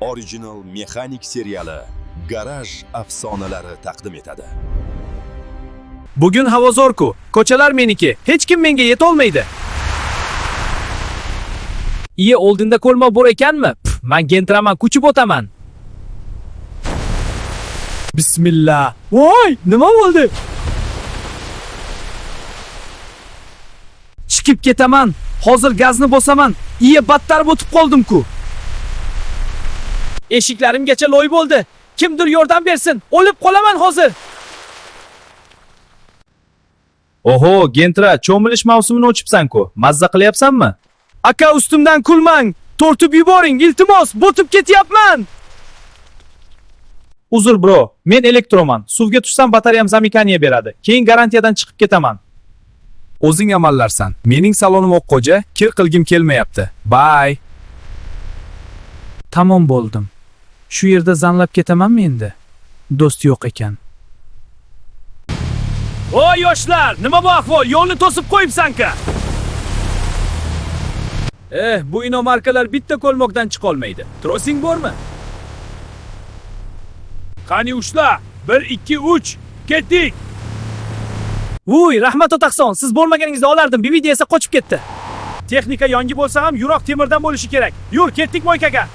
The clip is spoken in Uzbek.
Original mexanik seriali Garaj afsonalari taqdim etadi. Bugun havo zo'r-ku. Ko'chalar meniki. Hech kim menga yetolmaydi. Iye, oldinda ko'lma bor ekanmi? Men gentraman, ko'chib o'taman. Bismillah. Voy, nima bo'ldi? Chiqib ketaman. Hozir gazni bosaman. Iye, battar o'tib qoldim-ku. Eshiklarimgacha loy bo'ldi. Kimdir yordam bersin. O'lib qolaman hozir. Oho, Gentra, cho'milish mavsumini o'chibsan-ku. Mazza qilyapsanmi? Aka, ustimdan kulmang. Tortib yuboring, iltimos, botib ketyapman. Uzr bro, men elektroman. Suvga tushsam batareyam zamikaniya beradi. Keyin garantiyadan chiqib ketaman. O'zing amallarsan. Mening salonim o'qqo'ja, kir qilgim kelmayapti. Bye. Tamom bo'ldim. Shu yerda zanlab ketamanmi endi? Do'st yo'q ekan. Voy yoshlar, nima bu ahvol? Yo'lni to'sib qo'yibsan-ku. Bu inomarkalar bitta ko'lmoqdan chiqa olmaydi. Trosing bormi? Qani ushla. 1 2 3 ketdik. Voy, rahmat otaqson, siz bo'lmaganingizda olardim. Bividi esa qochib ketdi. Texnika yangi bo'lsa ham yuroq temirdan bo'lishi kerak. Yur, ketdik Moykaga.